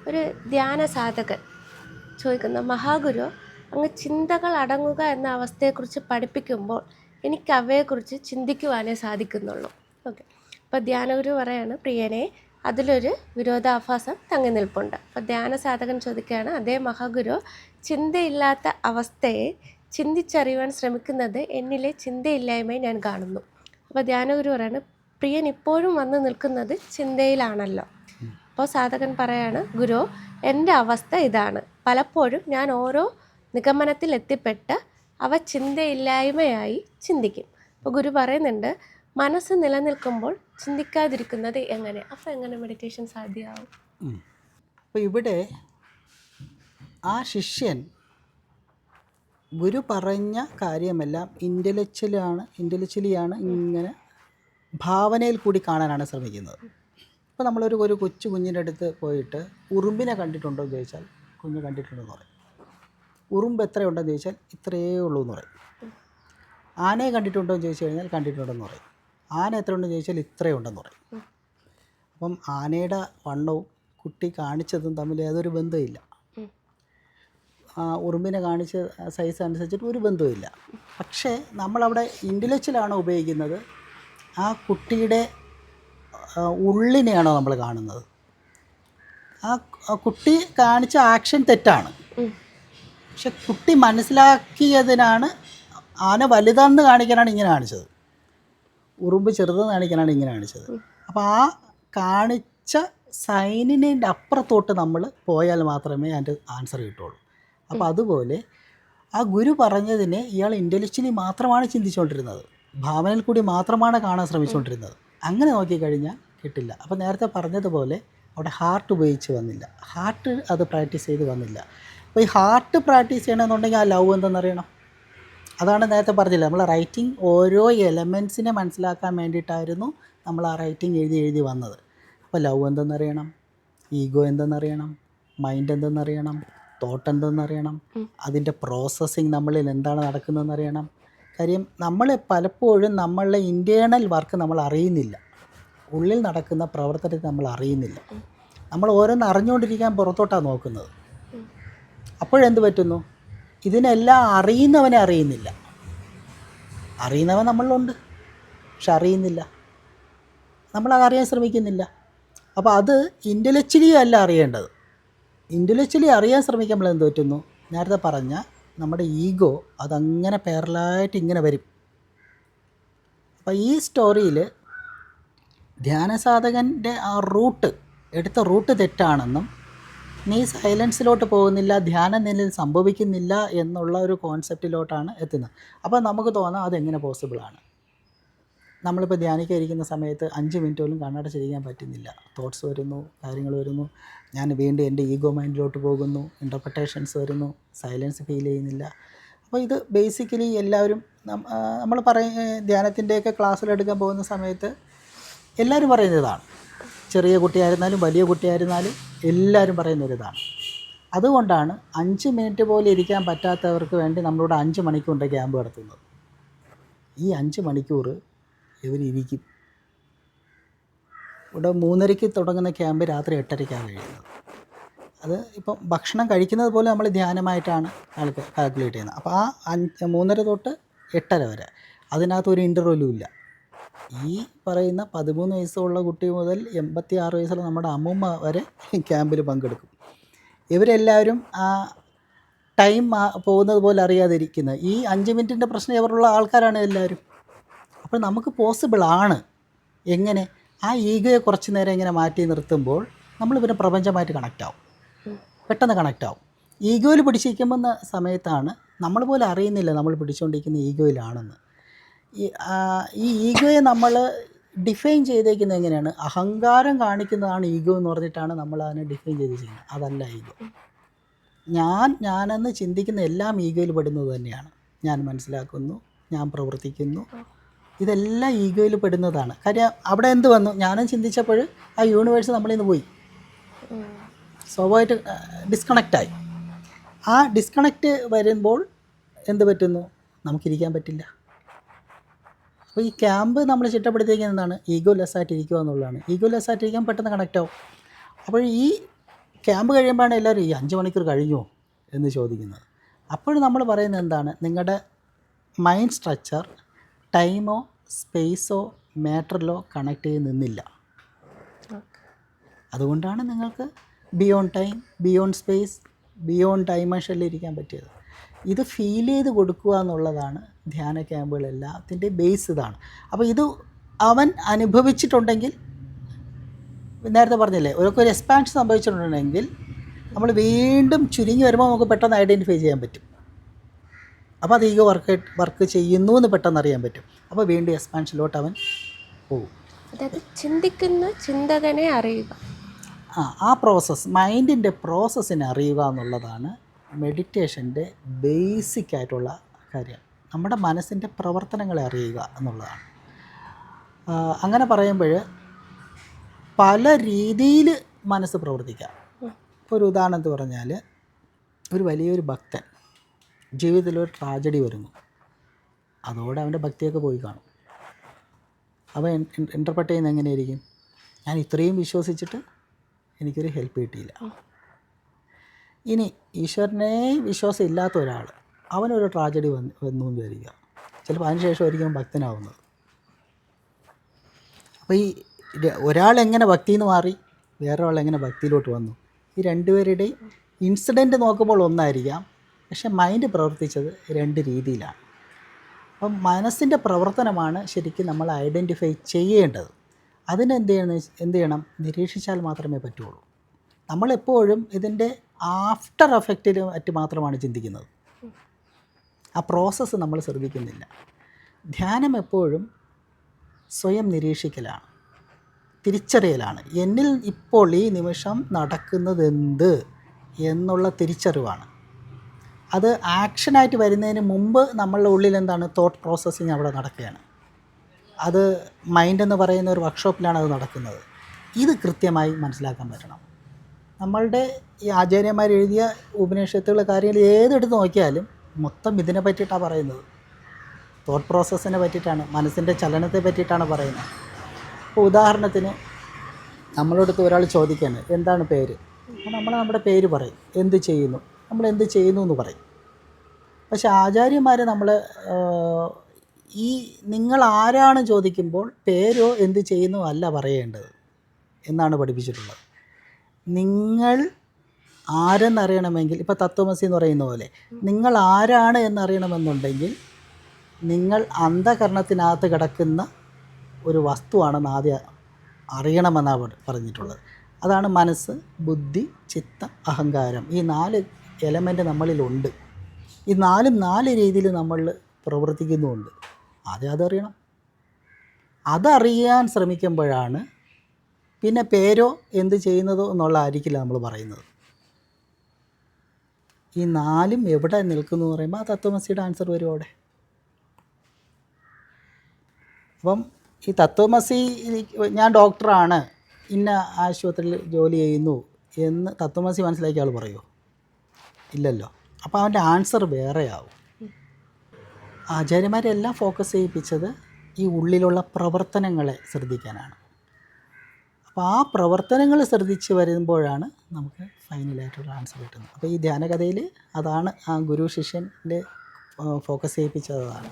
ഒരു ധ്യാന സാധകൻ ചോദിക്കുന്ന മഹാഗുരു അങ്ങ് ചിന്തകൾ അടങ്ങുക എന്ന അവസ്ഥയെക്കുറിച്ച് പഠിപ്പിക്കുമ്പോൾ എനിക്ക് അവയെക്കുറിച്ച് ചിന്തിക്കുവാനേ സാധിക്കുന്നുള്ളൂ. ഓക്കെ, അപ്പോൾ ധ്യാനഗുരു പറയാണ്, പ്രിയനെ അതിലൊരു വിരോധാഭാസം തങ്ങി നിൽപ്പുണ്ട്. അപ്പോൾ ധ്യാന സാധകൻ ചോദിക്കുകയാണ്, അതേ മഹാഗുരു, ചിന്തയില്ലാത്ത അവസ്ഥയെ ചിന്തിച്ചറിയുവാൻ ശ്രമിക്കുന്നത് എന്നിലെ ചിന്തയില്ലായ്മയെ ഞാൻ കാണുന്നു. അപ്പോൾ ധ്യാനഗുരു പറയാണ്, പ്രിയൻ ഇപ്പോഴും വന്ന് നിൽക്കുന്നത് ചിന്തയിലാണല്ലോ. അപ്പോൾ സാധകൻ പറയാണ്, ഗുരു, എൻ്റെ അവസ്ഥ ഇതാണ്. പലപ്പോഴും ഞാൻ ഓരോ നിഗമനത്തിൽ എത്തിപ്പെട്ട് അവ ചിന്തയില്ലായ്മയായി ചിന്തിക്കും. അപ്പോൾ ഗുരു പറയുന്നുണ്ട്, മനസ്സ് നിലനിൽക്കുമ്പോൾ ചിന്തിക്കാതിരിക്കുന്നത് എങ്ങനെ? അപ്പോൾ എങ്ങനെ മെഡിറ്റേഷൻ സാധ്യമാവും? അപ്പോൾ ഇവിടെ ആ ശിഷ്യൻ ഗുരു പറഞ്ഞ കാര്യമെല്ലാം ഇൻ്റലക്ച്വലിയാണ് ഇങ്ങനെ ഭാവനയിൽ കൂടി കാണാനാണ് ശ്രമിക്കുന്നത്. ഇപ്പോൾ നമ്മളൊരു കൊച്ചു കുഞ്ഞിൻ്റെ അടുത്ത് പോയിട്ട് ഉറുമ്പിനെ കണ്ടിട്ടുണ്ടോ എന്ന് ചോദിച്ചാൽ കുഞ്ഞ് കണ്ടിട്ടുണ്ടെന്ന് പറയും. ഉറുമ്പ് എത്രയുണ്ടെന്ന് ചോദിച്ചാൽ ഇത്രയേ ഉള്ളൂ എന്ന് പറയും. ആനയെ കണ്ടിട്ടുണ്ടോ എന്ന് ചോദിച്ചു കഴിഞ്ഞാൽ കണ്ടിട്ടുണ്ടെന്ന് പറയും. ആന എത്ര ഉണ്ടെന്ന് ചോദിച്ചാൽ ഇത്രയുണ്ടെന്ന് പറയും. അപ്പം ആനയുടെ വണ്ണവും കുട്ടി കാണിച്ചതും തമ്മിൽ യാതൊരു ബന്ധമില്ല. ഉറുമ്പിനെ കാണിച്ച സൈസ് അനുസരിച്ചിട്ട് ഒരു ബന്ധവുമില്ല. പക്ഷേ നമ്മളവിടെ ഇൻ്റലക്ച്വലാണ് ഉപയോഗിക്കുന്നത്. ആ കുട്ടിയുടെ ഉള്ളിനെയാണോ നമ്മൾ കാണുന്നത്? ആ കുട്ടി കാണിച്ച ആക്ഷൻ തെറ്റാണ്, പക്ഷെ കുട്ടി മനസ്സിലാക്കിയതിനാണ് ആന വലുതാണെന്ന് കാണിക്കാനാണ് ഇങ്ങനെ കാണിച്ചത്, ഉറുമ്പ് ചെറുതെന്ന് കാണിക്കാനാണ് ഇങ്ങനെ കാണിച്ചത്. അപ്പോൾ ആ കാണിച്ച സൈനിൻ്റെ അപ്പുറത്തോട്ട് നമ്മൾ പോയാൽ മാത്രമേ അതിൻ്റെ ആൻസർ കിട്ടുള്ളൂ. അപ്പോൾ അതുപോലെ ആ ഗുരു പറഞ്ഞതിനെ ഇയാൾ ഇൻ്റലക്ച്വലി മാത്രമാണ് ചിന്തിച്ചുകൊണ്ടിരുന്നത്, ഭാവനയിൽ കൂടി മാത്രമാണ് കാണാൻ ശ്രമിച്ചുകൊണ്ടിരുന്നത്. അങ്ങനെ നോക്കിക്കഴിഞ്ഞാൽ കിട്ടില്ല. അപ്പോൾ നേരത്തെ പറഞ്ഞതുപോലെ അവിടെ ഹാർട്ട് ഉപയോഗിച്ച് വന്നില്ല, ഹാർട്ട് അത് പ്രാക്ടീസ് ചെയ്ത് വന്നില്ല. അപ്പോൾ ഈ ഹാർട്ട് പ്രാക്ടീസ് ചെയ്യണമെന്നുണ്ടെങ്കിൽ ആ ലവ് എന്തെന്നറിയണം. അതാണ് നേരത്തെ പറഞ്ഞില്ല, നമ്മൾ റൈറ്റിംഗ് ഓരോ എലമെൻസിനെ മനസ്സിലാക്കാൻ വേണ്ടിയിട്ടായിരുന്നു നമ്മൾ ആ റൈറ്റിംഗ് എഴുതി വന്നത്. അപ്പോൾ ലവ് എന്തെന്നറിയണം, ഈഗോ എന്തെന്നറിയണം, മൈൻഡ് എന്തെന്നറിയണം, തോട്ട് എന്തെന്നറിയണം, അതിൻ്റെ പ്രോസസ്സിങ് നമ്മളിൽ എന്താണ് നടക്കുന്നതെന്നറിയണം. കാര്യം നമ്മൾ പലപ്പോഴും നമ്മളുടെ ഇൻറ്റേർണൽ വർക്ക് നമ്മൾ അറിയുന്നില്ല, ഉള്ളിൽ നടക്കുന്ന പ്രവർത്തനത്തെ നമ്മൾ അറിയുന്നില്ല. നമ്മൾ ഓരോന്ന് അറിഞ്ഞുകൊണ്ടിരിക്കാൻ പുറത്തോട്ടാണ് നോക്കുന്നത്. അപ്പോഴെന്ത് പറ്റുന്നു? ഇതിനെല്ലാം അറിയുന്നവനെ അറിയുന്നില്ല. അറിയുന്നവൻ നമ്മളിലുണ്ട്, പക്ഷെ അറിയുന്നില്ല, നമ്മളത് അറിയാൻ ശ്രമിക്കുന്നില്ല. അപ്പോൾ അത് ഇൻ്റലക്ച്വലി അല്ല അറിയേണ്ടത്. ഇൻ്റലക്ച്വലി അറിയാൻ ശ്രമിക്കുമ്പോൾ എന്ത് പറ്റുന്നു? നേരത്തെ പറഞ്ഞ നമ്മുടെ ഈഗോ അതങ്ങനെ പാരലായിട്ട് ഇങ്ങനെ വരും. അപ്പോൾ ഈ സ്റ്റോറിയിൽ ധ്യാനസാധകൻ്റെ ആ എടുത്ത റൂട്ട് തെറ്റാണെന്നും നീ സൈലൻസിലോട്ട് പോകുന്നില്ല, ധ്യാന നിലയിൽ സംഭവിക്കുന്നില്ല എന്നുള്ള ഒരു കോൺസെപ്റ്റിലോട്ടാണ് എത്തുന്നത്. അപ്പോൾ നമുക്ക് തോന്നാം അതെങ്ങനെ പോസിബിളാണ്. നമ്മളിപ്പോൾ ധ്യാനിക്കാതിരിക്കുന്ന സമയത്ത് 5 മിനിറ്റ് പോലും കണ്ണടച്ചിരിക്കാൻ പറ്റുന്നില്ല. തോട്ട്സ് വരുന്നു, കാര്യങ്ങൾ വരുന്നു, ഞാൻ വീണ്ടും എൻ്റെ ഈഗോ മൈൻഡിലോട്ട് പോകുന്നു, ഇൻ്റർപ്രിട്ടേഷൻസ് വരുന്നു, സൈലൻസ് ഫീൽ ചെയ്യുന്നില്ല. അപ്പോൾ ഇത് ബേസിക്കലി എല്ലാവരും നമ്മൾ ധ്യാനത്തിൻ്റെയൊക്കെ ക്ലാസ്സിലെടുക്കാൻ പോകുന്ന സമയത്ത് എല്ലാവരും പറയുന്നതാണ്. ചെറിയ കുട്ടിയായിരുന്നാലും വലിയ കുട്ടിയായിരുന്നാലും എല്ലാവരും പറയുന്നൊരിതാണ്. അതുകൊണ്ടാണ് 5 മിനിറ്റ് പോലും ഇരിക്കാൻ പറ്റാത്തവർക്ക് വേണ്ടി നമ്മളിവിടെ 5 മണിക്കൂറിൻ്റെ ക്യാമ്പ് നടത്തുന്നത്. ഈ 5 മണിക്കൂർ ഇവരിയ്ക്കും. ഇവിടെ 3:30 തുടങ്ങുന്ന ക്യാമ്പ് രാത്രി 8:30 കഴിയുന്നത്. അത് ഇപ്പം ഭക്ഷണം കഴിക്കുന്നത് പോലെ നമ്മൾ ധ്യാനമായിട്ടാണ് കാൽക്കുലേറ്റ് ചെയ്യുന്നത്. അപ്പോൾ ആ 3:30 തൊട്ട് 8:30 വരെ അതിനകത്ത് ഒരു ഇൻ്റർവെല്ലും ഇല്ല. ഈ പറയുന്ന 13 വയസ്സുള്ള കുട്ടി മുതൽ 86 വയസ്സുള്ള നമ്മുടെ അമ്മൂമ്മ വരെ ക്യാമ്പിൽ പങ്കെടുക്കും. ഇവരെല്ലാവരും ആ ടൈം പോകുന്നത് പോലെ അറിയാതിരിക്കുന്നത്. ഈ 5 മിനിറ്റിൻ്റെ പ്രശ്നം ഇവരുള്ള ആൾക്കാരാണ് എല്ലാവരും. അപ്പോൾ നമുക്ക് പോസിബിളാണ്. എങ്ങനെ? ആ ഈഗോയെ കുറച്ച് നേരം ഇങ്ങനെ മാറ്റി നിർത്തുമ്പോൾ നമ്മൾ പിന്നെ പ്രപഞ്ചമായിട്ട് കണക്റ്റാവും, പെട്ടെന്ന് കണക്റ്റാവും. ഈഗോയിൽ പിടിച്ചിരിക്കുമ്പോൾ സമയത്താണ് നമ്മൾ പോലും അറിയുന്നില്ല നമ്മൾ പിടിച്ചുകൊണ്ടിരിക്കുന്ന ഈഗോയിലാണെന്ന്. ഈ ഈഗോയെ നമ്മൾ ഡിഫൈൻ ചെയ്തേക്കുന്നത് എങ്ങനെയാണ്? അഹങ്കാരം കാണിക്കുന്നതാണ് ഈഗോ എന്ന് പറഞ്ഞിട്ടാണ് നമ്മൾ അതിനെ ഡിഫൈൻ ചെയ്തിരിക്കുന്നത്. അതല്ല ഈഗോ. ഞാനെന്ന് ചിന്തിക്കുന്ന എല്ലാം ഈഗോയിൽ പെടുന്നത് തന്നെയാണ്. ഞാൻ മനസ്സിലാക്കുന്നു, ഞാൻ പ്രവർത്തിക്കുന്നു, ഇതെല്ലാം ഈഗോയിൽ പെടുന്നതാണ്. കാര്യം അവിടെ എന്ത് വന്നു? ഞാനും ചിന്തിച്ചപ്പോൾ ആ യൂണിവേഴ്സ് നമ്മളിൽ നിന്ന് പോയി, സ്വാഭാവികമായിട്ട് ഡിസ്കണക്റ്റായി. ആ ഡിസ്കണക്റ്റ് വരുമ്പോൾ എന്ത് പറ്റുന്നു? നമുക്കിരിക്കാൻ പറ്റില്ല. അപ്പോൾ ഈ ക്യാമ്പ് നമ്മൾ ചിട്ടപ്പെടുത്തിയിരിക്കുന്നത് എന്താണ്? ഈഗോ ലെസ്സായിട്ടിരിക്കുക എന്നുള്ളതാണ്. ഈഗോ ലെസ്സായിട്ടിരിക്കാൻ പെട്ടെന്ന് കണക്റ്റ് ആവും. അപ്പോൾ ഈ ക്യാമ്പ് കഴിയുമ്പോഴാണ് എല്ലാവരും ഈ 5 മണിക്കൂർ കഴിഞ്ഞോ എന്ന് ചോദിക്കുന്നത്. അപ്പോഴും നമ്മൾ പറയുന്നത് എന്താണ്, നിങ്ങളുടെ മൈൻഡ് സ്ട്രക്ചർ ടൈമോ സ്പേസോ മാറ്ററിലോ കണക്ട് ചെയ്ത് നിന്നില്ല. അതുകൊണ്ടാണ് നിങ്ങൾക്ക് beyond time, beyond space, beyond ഡൈമെൻഷനിൽ ഇരിക്കാൻ പറ്റിയത്. ഇത് ഫീൽ ചെയ്ത് കൊടുക്കുക എന്നുള്ളതാണ് ധ്യാന ക്യാമ്പുകളെല്ലാത്തിൻ്റെ ബേസ് ഇതാണ്. അപ്പോൾ ഇത് അവൻ അനുഭവിച്ചിട്ടുണ്ടെങ്കിൽ, നേരത്തെ പറഞ്ഞില്ലേ, ഒരു എക്സ്പാൻഷൻ സംഭവിച്ചിട്ടുണ്ടെങ്കിൽ നമ്മൾ വീണ്ടും ചുരുങ്ങി വരുമ്പോൾ നമുക്ക് പെട്ടെന്ന് ഐഡൻറ്റിഫൈ ചെയ്യാൻ പറ്റും. അപ്പോൾ അത് ഈഗോ വർക്ക് ചെയ്യുന്നു എന്ന് പെട്ടെന്ന് അറിയാൻ പറ്റും. അപ്പോൾ വീണ്ടും എക്സ്പാൻഷനിലോട്ട് അവൻ പോകും. അതായത് ചിന്തിക്കുന്ന ചിന്തകനെ അറിയുക. ആ പ്രോസസ്സ്, മൈൻഡിൻ്റെ പ്രോസസ്സിനെ അറിയുക എന്നുള്ളതാണ് മെഡിറ്റേഷൻ്റെ ബേസിക് ആയിട്ടുള്ള കാര്യം. നമ്മുടെ മനസ്സിൻ്റെ പ്രവർത്തനങ്ങളെ അറിയുക എന്നുള്ളതാണ്. അങ്ങനെ പറയുമ്പോൾ പല രീതിയിൽ മനസ്സ് പ്രവർത്തിക്കാം. ഒരു ഉദാഹരണത്തിന് പറഞ്ഞാൽ, ഒരു വലിയൊരു ഭക്തൻ ജീവിതത്തിലൊരു ട്രാജഡി വരുന്നു, അതോടെ അവൻ്റെ ഭക്തിയൊക്കെ പോയി കാണും. അവൻ ഇൻ്റർപ്രറ്റ് ചെയ്യുന്നത് എങ്ങനെയായിരിക്കും? ഞാൻ ഇത്രയും വിശ്വസിച്ചിട്ട് എനിക്കൊരു ഹെൽപ്പ് കിട്ടിയില്ല. ഇനി ഈശ്വരനെ വിശ്വാസം ഇല്ലാത്ത ഒരാൾ, അവനൊരു ട്രാജഡി വന്നു എന്ന് വിചാരിക്കുക, ചിലപ്പോൾ അതിനുശേഷമായിരിക്കും ഭക്തനാവുന്നത്. അപ്പോൾ ഈ ഒരാൾ എങ്ങനെ ഭക്തിയിൽ നിന്ന് മാറി വേറൊരാൾ എങ്ങനെ ഭക്തിയിലോട്ട് വന്നു, ഈ രണ്ടുപേരുടെയും ഇൻസിഡൻറ്റ് നോക്കുമ്പോൾ ഒന്നായിരിക്കാം, പക്ഷേ മൈൻഡ് പ്രവർത്തിച്ചത് 2 രീതിയിലാണ്. അപ്പം മനസ്സിൻ്റെ പ്രവർത്തനമാണ് ശരിക്കും നമ്മൾ ഐഡൻറ്റിഫൈ ചെയ്യേണ്ടത്. അതിനെന്ത് ചെയ്യണം? നിരീക്ഷിച്ചാൽ മാത്രമേ പറ്റുള്ളൂ. നമ്മളെപ്പോഴും ഇതിൻ്റെ ആഫ്റ്റർ എഫക്റ്റിൽ മറ്റ് മാത്രമാണ് ചിന്തിക്കുന്നത്. ആ പ്രോസസ്സ് നമ്മൾ ശ്രദ്ധിക്കുന്നില്ല. ധ്യാനം എപ്പോഴും സ്വയം നിരീക്ഷിക്കലാണ്, തിരിച്ചറിയലാണ്. എന്നിൽ ഇപ്പോൾ ഈ നിമിഷം നടക്കുന്നതെന്ത് എന്നുള്ള തിരിച്ചറിവാണ്. അത് ആക്ഷനായിട്ട് വരുന്നതിന് മുമ്പ് നമ്മളുടെ ഉള്ളിൽ എന്താണ്, തോട്ട് പ്രോസസ്സിങ് അവിടെ നടക്കുകയാണ്. അത് മൈൻഡ് എന്ന് പറയുന്ന ഒരു വർക്ക്ഷോപ്പിലാണ് അത് നടക്കുന്നത്. ഇത് കൃത്യമായി മനസ്സിലാക്കാൻ പറ്റണം. നമ്മളുടെ ഈ ആചാര്യന്മാർ എഴുതിയ ഉപനിഷത്തുകൾ കാര്യങ്ങൾ ഏതെടുത്ത് നോക്കിയാലും മൊത്തം ഇതിനെ പറ്റിയിട്ടാണ് പറയുന്നത്. തോട്ട് പ്രോസസ്സിനെ പറ്റിയിട്ടാണ്, മനസ്സിൻ്റെ ചലനത്തെ പറ്റിയിട്ടാണ് പറയുന്നത്. ഇപ്പോൾ ഉദാഹരണത്തിന് നമ്മളടുത്ത് ഒരാൾ ചോദിക്കുകയാണ് എന്താണ് പേര്, അപ്പോൾ നമ്മൾ നമ്മുടെ പേര് പറയും. എന്ത് ചെയ്യുന്നു, നമ്മൾ എന്ത് ചെയ്യുന്നു എന്ന് പറയും. പക്ഷേ ആചാര്യന്മാർ നമ്മൾ ഈ നിങ്ങൾ ആരാണ് ചോദിക്കുമ്പോൾ പേരോ എന്ത് ചെയ്യുന്നു അല്ല പറയേണ്ടത് എന്നാണ് പഠിപ്പിച്ചിട്ടുള്ളത്. നിങ്ങൾ ആരെന്നറിയണമെങ്കിൽ, ഇപ്പോൾ തത്വമസി എന്ന് പറയുന്ന പോലെ നിങ്ങൾ ആരാണ് എന്നറിയണമെന്നുണ്ടെങ്കിൽ നിങ്ങൾ അന്ധകരണത്തിനകത്ത് കിടക്കുന്ന ഒരു വസ്തുവാണെന്ന് ആദ്യം അറിയണമെന്നാണ് പറഞ്ഞിട്ടുള്ളത്. അതാണ് മനസ്സ്, ബുദ്ധി, ചിത്ത, അഹങ്കാരം. ഈ 4 എലമെൻ്റ് നമ്മളിലുണ്ട്. ഈ 4 രീതിയിൽ നമ്മൾ പ്രവർത്തിക്കുന്നുമുണ്ട്. ആദ്യം അതറിയണം. അതറിയാൻ ശ്രമിക്കുമ്പോഴാണ് പിന്നെ പേരോ എന്ത് ചെയ്യുന്നതോ എന്നുള്ള ആയിരിക്കില്ല നമ്മൾ പറയുന്നത്. ഈ 4 എവിടെ നിൽക്കുന്നു എന്ന് പറയുമ്പോൾ ആ തത്വമസിയുടെ ആൻസർ വരും അവിടെ. അപ്പം ഈ തത്വമസി, ഞാൻ ഡോക്ടറാണ്, ഇന്ന ആശുപത്രിയിൽ ജോലി ചെയ്യുന്നു എന്ന് തത്വമസി മനസ്സിലാക്കിയ ആൾ പറയുമോ? ഇല്ലല്ലോ. അപ്പോൾ അവൻ്റെ ആൻസർ വേറെയാവും. ആചാര്യന്മാരെല്ലാം ഫോക്കസ് ചെയ്യിപ്പിച്ചത് ഈ ഉള്ളിലുള്ള പ്രവർത്തനങ്ങളെ ശ്രദ്ധിക്കാനാണ്. അപ്പോൾ ആ പ്രവർത്തനങ്ങൾ ശ്രദ്ധിച്ച് വരുമ്പോഴാണ് നമുക്ക് ഫൈനലായിട്ടൊരു ആൻസർ കിട്ടുന്നത്. അപ്പോൾ ഈ ധ്യാനകഥയിൽ അതാണ് ആ ഗുരു ശിഷ്യൻ്റെ ഫോക്കസ് ചെയ്യിപ്പിച്ചതാണ്.